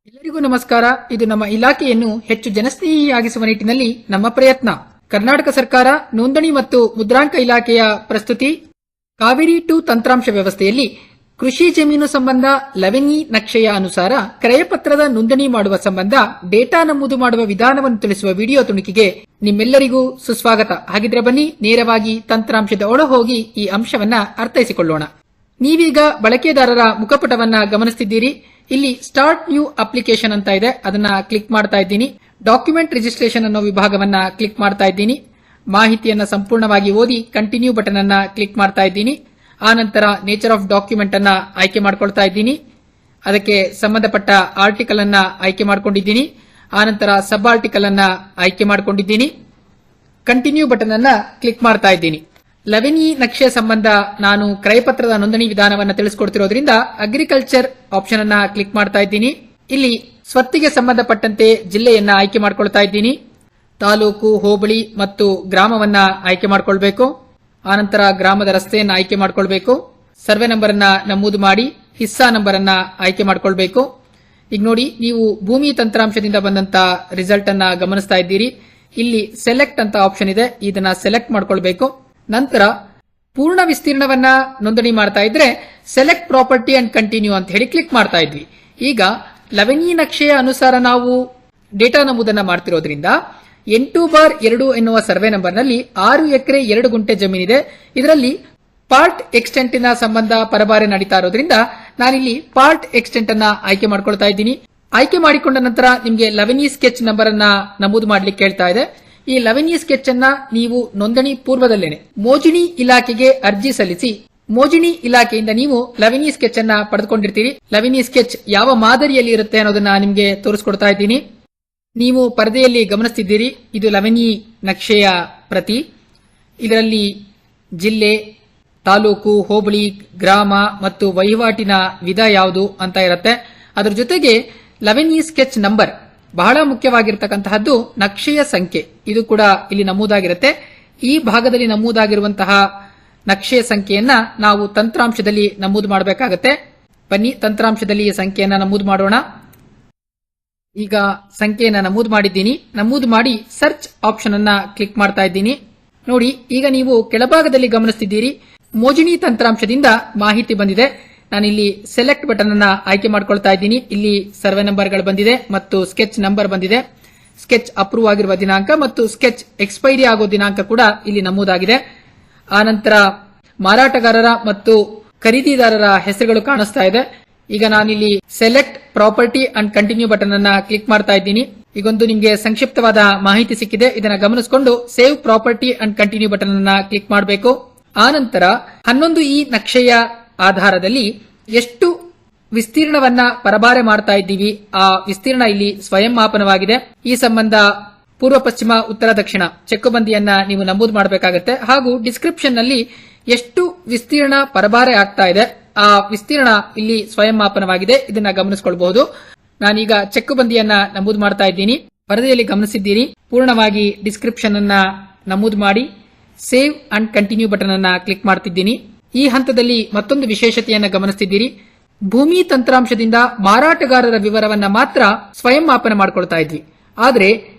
ಎಲ್ಲರಿಗೂ ನಮಸ್ಕಾರ. ಇದು ನಮ್ಮ ಇಲಾಖೆಯನ್ನು ಹೆಚ್ಚು ಜನಸ್ನೇಹಿಯಾಗಿಸುವ ನಿಟ್ಟಿನಲ್ಲಿ ನಮ್ಮ ಪ್ರಯತ್ನ. ಕರ್ನಾಟಕ ಸರ್ಕಾರ ನೋಂದಣಿ ಮತ್ತು ಮುದ್ರಾಂಕ ಇಲಾಖೆಯ ಪ್ರಸ್ತುತಿ ಕಾವೇರಿ 2 ತಂತ್ರಾಂಶ ವ್ಯವಸ್ಥೆಯಲ್ಲಿ ಕೃಷಿ ಜಮೀನು ಸಂಬಂಧ 11E ನಕ್ಷೆಯ ಅನುಸಾರ ಕ್ರಯಪತ್ರದ ನೋಂದಣಿ ಮಾಡುವ ಸಂಬಂಧ ಡೇಟಾ ನಮೂದು ಮಾಡುವ ವಿಧಾನವನ್ನು ತಿಳಿಸುವ ವಿಡಿಯೋ ತುಣುಕಿಗೆ ನಿಮ್ಮೆಲ್ಲರಿಗೂ ಸುಸ್ವಾಗತ. ಹಾಗಿದ್ರೆ ಬನ್ನಿ ನೇರವಾಗಿ ತಂತ್ರಾಂಶದ ಒಳ ಹೋಗಿ ಈ ಅಂಶವನ್ನ ಅರ್ಥೈಸಿಕೊಳ್ಳೋಣ. ನೀವೀಗ ಬಳಕೆದಾರರ ಮುಖಪುಟವನ್ನ ಗಮನಿಸುತ್ತಿದ್ದೀರಿ. ಇಲ್ಲಿ ಸ್ಟಾರ್ಟ್ ನ್ಯೂ ಅಪ್ಲಿಕೇಶನ್ ಅಂತ ಇದೆ, ಅದನ್ನ ಕ್ಲಿಕ್ ಮಾಡ್ತಾ ಇದ್ದೀನಿ. ಡಾಕ್ಯುಮೆಂಟ್ ರಿಜಿಸ್ಟ್ರೇಷನ್ ಅನ್ನೋ ವಿಭಾಗವನ್ನ ಕ್ಲಿಕ್ ಮಾಡ್ತಾ ಇದ್ದೀನಿ. ಮಾಹಿತಿಯನ್ನ ಸಂಪೂರ್ಣವಾಗಿ ಓದಿ ಕಂಟಿನ್ಯೂ ಬಟನ್ ಅನ್ನ ಕ್ಲಿಕ್ ಮಾಡ್ತಾ ಇದ್ದೀನಿ. ಆನಂತರ ನೇಚರ್ ಆಫ್ ಡಾಕ್ಯುಮೆಂಟ್ ಅನ್ನ ಆಯ್ಕೆ ಮಾಡ್ಕೊಳ್ತಾ ಇದ್ದೀನಿ. ಅದಕ್ಕೆ ಸಂಬಂಧಪಟ್ಟ ಆರ್ಟಿಕಲ್ ಅನ್ನ ಆಯ್ಕೆ ಮಾಡ್ಕೊಂಡಿದ್ದೀನಿ. ಆನಂತರ ಸಬ್ ಆರ್ಟಿಕಲ್ ಅನ್ನ ಆಯ್ಕೆ ಮಾಡ್ಕೊಂಡಿದ್ದೀನಿ. ಕಂಟಿನ್ಯೂ ಬಟನ್ ಅನ್ನ ಕ್ಲಿಕ್ ಮಾಡ್ತಾ ಇದ್ದೀನಿ. 11E ನಕ್ಷೆ ಸಂಬಂಧ ನಾನು ಕ್ರಯಪತ್ರದ ನೋಂದಣಿ ವಿಧಾನವನ್ನು ತಿಳಿಸಿಕೊಡ್ತಿರೋದ್ರಿಂದ ಅಗ್ರಿಕಲ್ಚರ್ ಆಪ್ಷನ್ ಅನ್ನ ಕ್ಲಿಕ್ ಮಾಡ್ತಾ ಇದ್ದೀನಿ. ಇಲ್ಲಿ ಸ್ವತ್ತಿಗೆ ಸಂಬಂಧಪಟ್ಟಂತೆ ಜಿಲ್ಲೆಯನ್ನ ಆಯ್ಕೆ ಮಾಡ್ಕೊಳ್ತಾ ಇದ್ದೀನಿ. ತಾಲೂಕು, ಹೋಬಳಿ ಮತ್ತು ಗ್ರಾಮವನ್ನ ಆಯ್ಕೆ ಮಾಡ್ಕೊಳ್ಬೇಕು. ಆನಂತರ ಗ್ರಾಮದ ರಸ್ತೆಯನ್ನ ಆಯ್ಕೆ ಮಾಡ್ಕೊಳ್ಬೇಕು. ಸರ್ವೆ ನಂಬರ್ ಅನ್ನ ನಮೂದು ಮಾಡಿ ಹಿಸ್ಸಾ ನಂಬರ್ ಅನ್ನ ಆಯ್ಕೆ ಮಾಡ್ಕೊಳ್ಬೇಕು. ಈಗ ನೋಡಿ, ನೀವು ಭೂಮಿ ತಂತ್ರಾಂಶದಿಂದ ಬಂದಂತ ರಿಸಲ್ಟ್ ಅನ್ನ ಗಮನಿಸ್ತಾ ಇದ್ದೀರಿ. ಇಲ್ಲಿ ಸೆಲೆಕ್ಟ್ ಅಂತ ಆಪ್ಷನ್ ಇದೆ, ಇದನ್ನ ಸೆಲೆಕ್ಟ್ ಮಾಡ್ಕೊಳ್ಬೇಕು. ನಂತರ ಪೂರ್ಣ ವಿಸ್ತೀರ್ಣವನ್ನ ನೋಂದಣಿ ಮಾಡ್ತಾ ಇದ್ರೆ ಸೆಲೆಕ್ಟ್ ಪ್ರಾಪರ್ಟಿ ಅಂಡ್ ಕಂಟಿನ್ಯೂ ಅಂತ ಹೇಳಿ ಕ್ಲಿಕ್ ಮಾಡ್ತಾ ಇದ್ವಿ. ಈಗ 11E ನಕ್ಷೆಯ ಅನುಸಾರ ನಾವು ಡೇಟಾ ನಮೂದನ್ನ ಮಾಡ್ತಿರೋದ್ರಿಂದ 8/2 ಎನ್ನುವ ಸರ್ವೆ ನಂಬರ್ ನಲ್ಲಿ 6 ಎಕರೆ 2 ಗುಂಟೆ ಜಮೀನಿದೆ. ಇದರಲ್ಲಿ ಪಾರ್ಟ್ ಎಕ್ಸ್ಟೆಂಟಿನ ಸಂಬಂಧ ಪರಬಾರೆ ನಡೀತಾ ಇರೋದ್ರಿಂದ ನಾನಿಲ್ಲಿ ಪಾರ್ಟ್ ಎಕ್ಸ್ಟೆಂಟ್ ಅನ್ನ ಆಯ್ಕೆ ಮಾಡ್ಕೊಳ್ತಾ ಇದ್ದೀನಿ. ಆಯ್ಕೆ ಮಾಡಿಕೊಂಡ ನಂತರ ನಿಮಗೆ 11E ಸ್ಕೆಚ್ ನಂಬರ್ ಅನ್ನ ನಮೂದು ಮಾಡ್ಲಿಕ್ಕೆ ಹೇಳ್ತಾ ಇದೆ. ಈ 11E ಸ್ಕೆಚ್ ಅನ್ನ ನೀವು ನೋಂದಣಿ ಪೂರ್ವದಲ್ಲೇನೆ ಮೋಜಿನಿ ಇಲಾಖೆಗೆ ಅರ್ಜಿ ಸಲ್ಲಿಸಿ ಮೋಜಿನಿ ಇಲಾಖೆಯಿಂದ ನೀವು 11E ಸ್ಕೆಚ್ ಅನ್ನ ಪಡೆದುಕೊಂಡಿರ್ತೀರಿ. 11E ಸ್ಕೆಚ್ ಯಾವ ಮಾದರಿಯಲ್ಲಿ ಇರುತ್ತೆ ಅನ್ನೋದನ್ನ ನಿಮಗೆ ತೋರಿಸ್ಕೊಡ್ತಾ ಇದ್ದೀನಿ. ನೀವು ಪರದೆಯಲ್ಲಿ ಗಮನಿಸ್ತಿದ್ದೀರಿ, ಇದು 11E ನಕ್ಷೆಯ ಪ್ರತಿ. ಇದರಲ್ಲಿ ಜಿಲ್ಲೆ, ತಾಲೂಕು, ಹೋಬಳಿ, ಗ್ರಾಮ ಮತ್ತು ವಹಿವಾಟಿನ ವಿಧ ಯಾವುದು ಅಂತ ಇರುತ್ತೆ. ಅದರ ಜೊತೆಗೆ 11E ಸ್ಕೆಚ್ ನಂಬರ್, ಬಹಳ ಮುಖ್ಯವಾಗಿರತಕ್ಕಂತಹದ್ದು ನಕ್ಷೆಯ ಸಂಖ್ಯೆ, ಇದು ಕೂಡ ಇಲ್ಲಿ ನಮೂದಾಗಿರುತ್ತೆ. ಈ ಭಾಗದಲ್ಲಿ ನಮೂದಾಗಿರುವಂತಹ ನಕ್ಷೆಯ ಸಂಖ್ಯೆಯನ್ನ ನಾವು ತಂತ್ರಾಂಶದಲ್ಲಿ ನಮೂದು ಮಾಡಬೇಕಾಗತ್ತೆ. ಬನ್ನಿ ತಂತ್ರಾಂಶದಲ್ಲಿ ಈ ಸಂಖ್ಯೆಯನ್ನ ನಮೂದು ಮಾಡೋಣ. ಈಗ ಸಂಖ್ಯೆಯನ್ನ ನಮೂದು ಮಾಡಿದ್ದೀನಿ. ನಮೂದು ಮಾಡಿ ಸರ್ಚ್ ಆಪ್ಷನ್ ಅನ್ನ ಕ್ಲಿಕ್ ಮಾಡ್ತಾ ಇದ್ದೀನಿ. ನೋಡಿ, ಈಗ ನೀವು ಕೆಳಭಾಗದಲ್ಲಿ ಗಮನಿಸ್ತಿದ್ದೀರಿ, ಮೋಜಿನಿ ತಂತ್ರಾಂಶದಿಂದ ಮಾಹಿತಿ ಬಂದಿದೆ. ನಾನಿಲ್ಲಿ ಸೆಲೆಕ್ಟ್ ಬಟನ್ ಅನ್ನ ಆಯ್ಕೆ ಮಾಡ್ಕೊಳ್ತಾ ಇದ್ದೀನಿ. ಇಲ್ಲಿ ಸರ್ವೆ ನಂಬರ್ಗಳು ಬಂದಿದೆ ಮತ್ತು ಸ್ಕೆಚ್ ನಂಬರ್ ಬಂದಿದೆ. ಸ್ಕೆಚ್ ಅಪ್ರೂವ್ ಆಗಿರುವ ದಿನಾಂಕ ಮತ್ತು ಸ್ಕೆಚ್ ಎಕ್ಸ್ಪೈರಿ ಆಗೋ ದಿನಾಂಕ ಕೂಡ ಇಲ್ಲಿ ನಮೂದಾಗಿದೆ. ಆನಂತರ ಮಾರಾಟಗಾರರ ಮತ್ತು ಖರೀದಿದಾರರ ಹೆಸರುಗಳು ಕಾಣಿಸ್ತಾ ಇದೆ. ಈಗ ನಾನಿಲ್ಲಿ select property and continue button ಅನ್ನ ಕ್ಲಿಕ್ ಮಾಡ್ತಾ ಇದ್ದೀನಿ. ಈಗೊಂದು ನಿಮಗೆ ಸಂಕ್ಷಿಪ್ತವಾದ ಮಾಹಿತಿ ಸಿಕ್ಕಿದೆ, ಇದನ್ನ ಗಮನಿಸಿಕೊಂಡು save property and continue button ಅನ್ನ ಕ್ಲಿಕ್ ಮಾಡಬೇಕು. ಆನಂತರ 11E ನಕ್ಷೆಯ ಆಧಾರದಲ್ಲಿ ಎಷ್ಟು ವಿಸ್ತೀರ್ಣವನ್ನ ಪರಬಾರೆ ಮಾಡ್ತಾ ಇದ್ದೀವಿ, ಆ ವಿಸ್ತೀರ್ಣ ಇಲ್ಲಿ ಸ್ವಯಂ ಮಾಪನವಾಗಿದೆ. ಈ ಸಂಬಂಧ ಪೂರ್ವ, ಪಶ್ಚಿಮ, ಉತ್ತರ, ದಕ್ಷಿಣ ಚೆಕ್ಕುಬಂದಿಯನ್ನ ನೀವು ನಮೂದು ಮಾಡಬೇಕಾಗತ್ತೆ. ಹಾಗೂ ಡಿಸ್ಕ್ರಿಪ್ಷನ್ ನಲ್ಲಿ ಎಷ್ಟು ವಿಸ್ತೀರ್ಣ ಪರಬಾರೆ ಆಗ್ತಾ ಇದೆ, ಆ ವಿಸ್ತೀರ್ಣ ಇಲ್ಲಿ ಸ್ವಯಂ ಮಾಪನವಾಗಿದೆ. ಇದನ್ನ ಗಮನಿಸಿಕೊಳ್ಳಬಹುದು. ನಾನೀಗ ಚೆಕ್ಕುಬಂದಿಯನ್ನ ನಮೂದು ಮಾಡ್ತಾ ಇದ್ದೀನಿ. ಪರದೆಯಲ್ಲಿ ಗಮನಿಸಿದ್ದೀರಿ, ಪೂರ್ಣವಾಗಿ ಡಿಸ್ಕ್ರಿಪ್ಷನ್ ಅನ್ನ ನಮೂದು ಮಾಡಿ ಸೇವ್ ಅಂಡ್ ಕಂಟಿನ್ಯೂ ಬಟನ್ ಅನ್ನ ಕ್ಲಿಕ್ ಮಾಡ್ತಿದ್ದೀನಿ. ಈ ಹಂತದಲ್ಲಿ ಮತ್ತೊಂದು ವಿಶೇಷತೆಯನ್ನ ಗಮನಿಸ್ತಿದ್ದೀರಿ, ಭೂಮಿ ತಂತ್ರಾಂಶದಿಂದ ಮಾರಾಟಗಾರರ ವಿವರವನ್ನ ಮಾತ್ರ ಸ್ವಯಂ ಮಾಪನ ಮಾಡ್ಕೊಳ್ತಾ ಇದ್ವಿ. ಆದ್ರೆ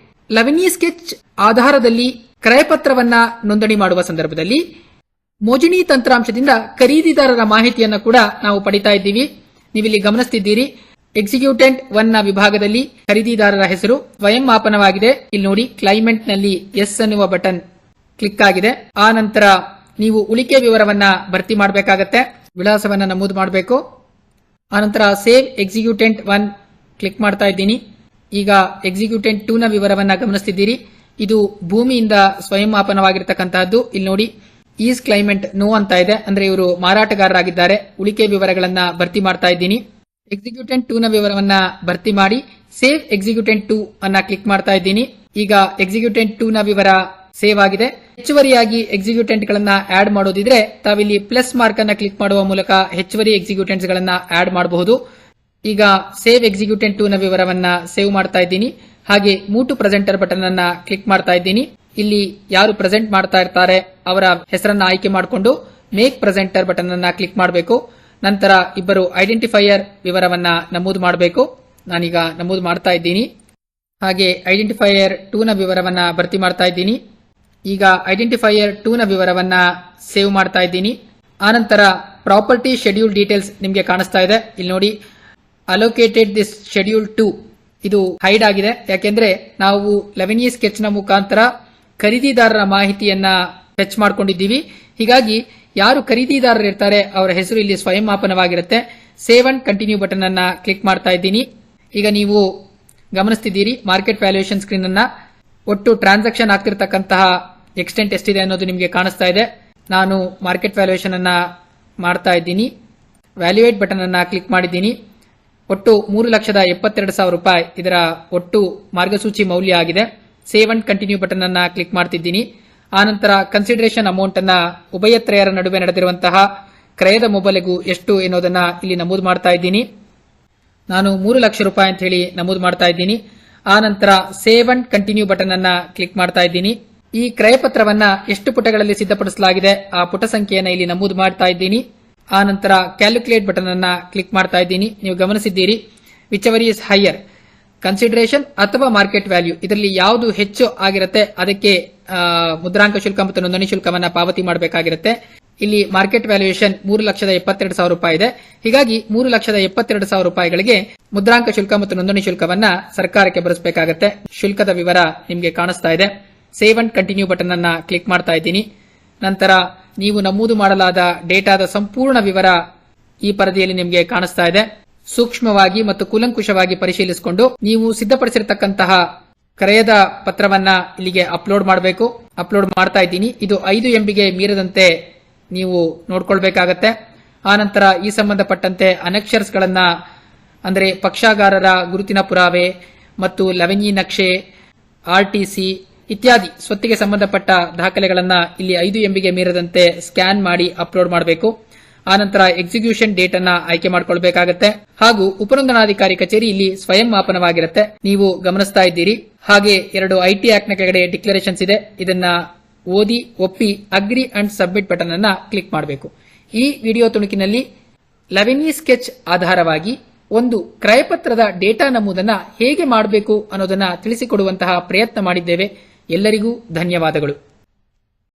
11E ಸ್ಕೆಚ್ ಆಧಾರದಲ್ಲಿ ಕ್ರಯಪತ್ರವನ್ನ ನೋಂದಣಿ ಮಾಡುವ ಸಂದರ್ಭದಲ್ಲಿ ಮೋಜಿನಿ ತಂತ್ರಾಂಶದಿಂದ ಖರೀದಿದಾರರ ಮಾಹಿತಿಯನ್ನ ಕೂಡ ನಾವು ಪಡಿತಾ ಇದ್ದೀವಿ. ನೀವಿಲ್ಲಿ ಗಮನಿಸ್ತಿದ್ದೀರಿ, ಎಕ್ಸಿಕ್ಯೂಟೆಂಟ್ 1 ನ ವಿಭಾಗದಲ್ಲಿ ಖರೀದಿದಾರರ ಹೆಸರು ಸ್ವಯಂ ಮಾಪನವಾಗಿದೆ. ಇಲ್ಲಿ ನೋಡಿ, ಕ್ಲೈಮೆಂಟ್ ನಲ್ಲಿ ಎಸ್ ಅನ್ನುವ ಬಟನ್ ಕ್ಲಿಕ್ ಆಗಿದೆ. ಆ ನಂತರ ನೀವು ಉಳಿಕೆ ವಿವರವನ್ನ ಭರ್ತಿ ಮಾಡಬೇಕಾಗತ್ತೆ, ವಿಳಾಸವನ್ನ ನಮೂದು ಮಾಡಬೇಕು. ಆನಂತರ ಸೇವ್ ಎಕ್ಸಿಕ್ಯೂಟೆಂಟ್ 1 ಕ್ಲಿಕ್ ಮಾಡ್ತಾ ಇದ್ದೀನಿ. ಈಗ ಎಕ್ಸಿಕ್ಯೂಟೆಂಟ್ 2 ನ ವಿವರವನ್ನ ಗಮನಿಸ್ತಿದ್ದೀರಿ, ಇದು ಭೂಮಿಯಿಂದ ಸ್ವಯಂ ಮಾಪನವಾಗಿರತಕ್ಕಂತಹದ್ದು. ಇಲ್ಲಿ ನೋಡಿ, ಈಸ್ ಕ್ಲೈಮೆಂಟ್ ನೋ ಅಂತ ಇದೆ, ಅಂದ್ರೆ ಇವರು ಮಾರಾಟಗಾರರಾಗಿದ್ದಾರೆ. ಉಳಿಕೆ ವಿವರಗಳನ್ನ ಭರ್ತಿ ಮಾಡ್ತಾ ಇದ್ದೀನಿ. ಎಕ್ಸಿಕ್ಯೂಟೆಂಟ್ 2 ನ ವಿವರವನ್ನ ಭರ್ತಿ ಮಾಡಿ ಸೇವ್ ಎಕ್ಸಿಕ್ಯೂಟೆಂಟ್ 2 ಅನ್ನ ಕ್ಲಿಕ್ ಮಾಡ್ತಾ ಇದ್ದೀನಿ. ಈಗ ಎಕ್ಸಿಕ್ಯೂಟೆಂಟ್ 2 ನ ವಿವರ ಸೇವ್ ಆಗಿದೆ. ಹೆಚ್ಚುವರಿಯಾಗಿ ಎಕ್ಸಿಕ್ಯೂಟೆಂಟ್ ಗಳನ್ನ ಆಡ್ ಮಾಡೋದಿದ್ರೆ ತಾವಿಲ್ಲಿ ಪ್ಲಸ್ ಮಾರ್ಕ್ ಅನ್ನ ಕ್ಲಿಕ್ ಮಾಡುವ ಮೂಲಕ ಹೆಚ್ಚುವರಿ ಎಕ್ಸಿಕ್ಯೂಟೆಂಟ್ಸ್ ಗಳನ್ನ ಆಡ್ ಮಾಡಬಹುದು. ಈಗ ಸೇವ್ ಎಕ್ಸಿಕ್ಯೂಟೆಂಟ್ 2 ನ ವಿವರವನ್ನ ಸೇವ್ ಮಾಡ್ತಾ ಇದ್ದೀನಿ. ಹಾಗೆ ಮೂವ್ ಟು ಪ್ರೆಸೆಂಟರ್ ಬಟನ್ ಅನ್ನ ಕ್ಲಿಕ್ ಮಾಡ್ತಾ ಇದ್ದೀನಿ. ಇಲ್ಲಿ ಯಾರು ಪ್ರೆಸೆಂಟ್ ಮಾಡ್ತಾ ಇರ್ತಾರೆ ಅವರ ಹೆಸರನ್ನ ಆಯ್ಕೆ ಮಾಡಿಕೊಂಡು ಮೇಕ್ ಪ್ರೆಸೆಂಟರ್ ಬಟನ್ ಅನ್ನ ಕ್ಲಿಕ್ ಮಾಡಬೇಕು. ನಂತರ ಇಬ್ಬರು ಐಡೆಂಟಿಫೈಯರ್ ವಿವರವನ್ನ ನಮೂದು ಮಾಡಬೇಕು. ನಾನೀಗ ನಮೂದು ಮಾಡ್ತಾ ಇದ್ದೀನಿ. ಹಾಗೆ ಐಡೆಂಟಿಫೈಯರ್ 2 ನ ವಿವರವನ್ನ ಭರ್ತಿ ಮಾಡ್ತಾ ಇದ್ದೀನಿ. ಈಗ ಐಡೆಂಟಿಫೈಯರ್ 2 ನ ವಿವರವನ್ನ ಸೇವ್ ಮಾಡ್ತಾ ಇದ್ದೀನಿ. ಆನಂತರ ಪ್ರಾಪರ್ಟಿ ಶೆಡ್ಯೂಲ್ ಡೀಟೇಲ್ಸ್ ನಿಮಗೆ ಕಾಣಿಸ್ತಾ ಇದೆ. ಇಲ್ಲಿ ನೋಡಿ, ಅಲೋಕೇಟೆಡ್ ದಿಸ್ ಶೆಡ್ಯೂಲ್ 2 ಇದು ಹೈಡ್ ಆಗಿದೆ. ಯಾಕೆಂದ್ರೆ ನಾವು 11E ಸ್ಕೆಚ್ ನ ಮುಖಾಂತರ ಖರೀದಿದಾರರ ಮಾಹಿತಿಯನ್ನ ಫೆಚ್ ಮಾಡ್ಕೊಂಡಿದ್ದೀವಿ. ಹೀಗಾಗಿ ಯಾರು ಖರೀದಿದಾರರು ಇರ್ತಾರೆ ಅವರ ಹೆಸರು ಇಲ್ಲಿ ಸ್ವಯಂ ಮಾಪನವಾಗಿರುತ್ತೆ. ಸೇವ್ ಅಂಡ್ ಕಂಟಿನ್ಯೂ ಬಟನ್ ಅನ್ನ ಕ್ಲಿಕ್ ಮಾಡ್ತಾ ಇದ್ದೀನಿ. ಈಗ ನೀವು ಗಮನಿಸ್ತಿದ್ದೀರಿ ಮಾರ್ಕೆಟ್ ವ್ಯಾಲ್ಯೂಯೇಷನ್ ಸ್ಕ್ರೀನ್ ಅನ್ನ. ಒಟ್ಟು ಟ್ರಾನ್ಸಾಕ್ಷನ್ ಆಗ್ತಿರ್ತಕ್ಕಂತಹ ಎಕ್ಸ್ಟೆಂಟ್ ಎಷ್ಟಿದೆ ಅನ್ನೋದು ನಿಮಗೆ ಕಾಣಿಸ್ತಾ ಇದೆ. ನಾನು ಮಾರ್ಕೆಟ್ ವ್ಯಾಲ್ಯೂಯೇಷನ್ ಅನ್ನ ಮಾಡ್ತಾ ಇದ್ದೀನಿ. ವ್ಯಾಲ್ಯೂಯೇಟ್ ಬಟನ್ ಅನ್ನ ಕ್ಲಿಕ್ ಮಾಡಿದ್ದೀನಿ. ಒಟ್ಟು 3,72,000 ರೂಪಾಯಿ ಇದರ ಒಟ್ಟು ಮಾರ್ಗಸೂಚಿ ಮೌಲ್ಯ ಆಗಿದೆ. ಸೇವ್ ಅಂಡ್ ಕಂಟಿನ್ಯೂ ಬಟನ್ ಅನ್ನ ಕ್ಲಿಕ್ ಮಾಡ್ತಿದ್ದೀನಿ. ಆನಂತರ ಕನ್ಸಿಡರೇಷನ್ ಅಮೌಂಟ್ ಅನ್ನ ಉಭಯತ್ರಯರ ನಡುವೆ ನಡೆದಿರುವಂತಹ ಕ್ರಯದ ಮೊಬಲೆಗೂ ಎಷ್ಟು ಎನ್ನುವುದನ್ನ ಇಲ್ಲಿ ನಮೂದು ಮಾಡ್ತಾ ಇದ್ದೀನಿ. ನಾನು 3 ಲಕ್ಷ ರೂಪಾಯಿ ಅಂತ ಹೇಳಿ ನಮೂದು ಮಾಡ್ತಾ ಇದ್ದೀನಿ. ಆನಂತರ ಸೇವ್ ಅಂಡ್ ಕಂಟಿನ್ಯೂ ಬಟನ್ ಅನ್ನ ಕ್ಲಿಕ್ ಮಾಡ್ತಾ ಇದ್ದೀನಿ. ಈ ಕ್ರಯಪತ್ರವನ್ನ ಎಷ್ಟು ಪುಟಗಳಲ್ಲಿ ಸಿದ್ಧಪಡಿಸಲಾಗಿದೆ ಆ ಪುಟ ಸಂಖ್ಯೆಯನ್ನು ಇಲ್ಲಿ ನಮೂದು ಮಾಡ್ತಾ ಇದ್ದೀನಿ. ಆನಂತರ ಕ್ಯಾಲ್ಕುಲೇಟ್ ಬಟನ್ ಅನ್ನ ಕ್ಲಿಕ್ ಮಾಡ್ತಾ ಇದ್ದೀನಿ. ನೀವು ಗಮನಿಸಿದ್ದೀರಿ, whichever is higher, consideration ಅಥವಾ ಮಾರ್ಕೆಟ್ ವ್ಯಾಲ್ಯೂ ಇದರಲ್ಲಿ ಯಾವುದು ಹೆಚ್ಚು ಆಗಿರುತ್ತೆ ಅದಕ್ಕೆ ಮುದ್ರಾಂಕ ಶುಲ್ಕ ಮತ್ತು ನೋಂದಣಿ ಶುಲ್ಕವನ್ನ ಪಾವತಿ ಮಾಡಬೇಕಾಗಿರುತ್ತೆ. ಇಲ್ಲಿ ಮಾರ್ಕೆಟ್ ವ್ಯಾಲ್ಯೂಯೇಷನ್ 3,72,000 ರೂಪಾಯಿ ಇದೆ. ಹೀಗಾಗಿ 3,72,000 ರೂಪಾಯಿಗಳಿಗೆ ಮುದ್ರಾಂಕ ಶುಲ್ಕ ಮತ್ತು ನೋಂದಣಿ ಶುಲ್ಕವನ್ನ ಸರ್ಕಾರಕ್ಕೆ ಭರಿಸಬೇಕಾಗುತ್ತೆ. ಶುಲ್ಕದ ವಿವರ ನಿಮಗೆ ಕಾಣಿಸ್ತಾ ಇದೆ. ಸೇವ್ ಅಂಡ್ ಕಂಟಿನ್ಯೂ ಬಟನ್ ಅನ್ನ ಕ್ಲಿಕ್ ಮಾಡ್ತಾ ಇದ್ದೀನಿ. ನಂತರ ನೀವು ನಮೂದು ಮಾಡಲಾದ ಡೇಟಾದ ಸಂಪೂರ್ಣ ವಿವರ ಈ ಪರದೆಯಲ್ಲಿ ನಿಮಗೆ ಕಾಣಿಸ್ತಾ ಇದೆ. ಸೂಕ್ಷ್ಮವಾಗಿ ಮತ್ತು ಕೂಲಂಕುಷವಾಗಿ ಪರಿಶೀಲಿಸಿಕೊಂಡು ನೀವು ಸಿದ್ಧಪಡಿಸಿರತಕ್ಕಂತಹ ಕ್ರಯದ ಪತ್ರವನ್ನ ಇಲ್ಲಿಗೆ ಅಪ್ಲೋಡ್ ಮಾಡಬೇಕು. ಅಪ್ಲೋಡ್ ಮಾಡ್ತಾ ಇದ್ದೀನಿ. ಇದು 5 MB ಮೀರದಂತೆ ನೀವು ನೋಡ್ಕೊಳ್ಬೇಕಾಗತ್ತೆ. ಆನಂತರ ಈ ಸಂಬಂಧಪಟ್ಟಂತೆ ಅನೆಕ್ಷರ್ಸ್ ಗಳನ್ನ ಅಂದರೆ ಪಕ್ಷಗಾರರ ಗುರುತಿನ ಪುರಾವೆ ಮತ್ತು 11E ನಕ್ಷೆ, RTC ಇತ್ಯಾದಿ ಸ್ವತ್ತಿಗೆ ಸಂಬಂಧಪಟ್ಟ ದಾಖಲೆಗಳನ್ನ ಇಲ್ಲಿ 5 MB ಮೀರದಂತೆ ಸ್ಕ್ಯಾನ್ ಮಾಡಿ ಅಪ್ಲೋಡ್ ಮಾಡಬೇಕು. ಆನಂತರ ಎಕ್ಸಿಕ್ಯೂಷನ್ ಡೇಟ್ ಅನ್ನ ಆಯ್ಕೆ ಮಾಡಿಕೊಳ್ಬೇಕಾಗತ್ತೆ. ಹಾಗೂ ಉಪನೋಂದಣಾಧಿಕಾರಿ ಕಚೇರಿ ಇಲ್ಲಿ ಸ್ವಯಂ ಮಾಪನವಾಗಿರುತ್ತೆ. ನೀವು ಗಮನಿಸ್ತಾ ಇದ್ದೀರಿ. ಹಾಗೆ 2 IT ಆಕ್ಟ್ ನ ಕೆಳಗಡೆ ಡಿಕ್ಲರೇಷನ್ಸ್ ಇದೆ. ಇದನ್ನ ಓದಿ ಒಪ್ಪಿ ಅಗ್ರಿ ಅಂಡ್ ಸಬ್ಮಿಟ್ ಬಟನ್ ಅನ್ನ ಕ್ಲಿಕ್ ಮಾಡಬೇಕು. ಈ ವಿಡಿಯೋ ತುಣುಕಿನಲ್ಲಿ 11E ಸ್ಕೆಚ್ ಆಧಾರವಾಗಿ ಒಂದು ಕ್ರಯಪತ್ರದ ಡೇಟಾ ನಮೂದನ್ನ ಹೇಗೆ ಮಾಡಬೇಕು ಅನ್ನೋದನ್ನ ತಿಳಿಸಿಕೊಡುವಂತಹ ಪ್ರಯತ್ನ ಮಾಡಿದ್ದೇವೆ. ಎಲ್ಲರಿಗೂ ಧನ್ಯವಾದಗಳು.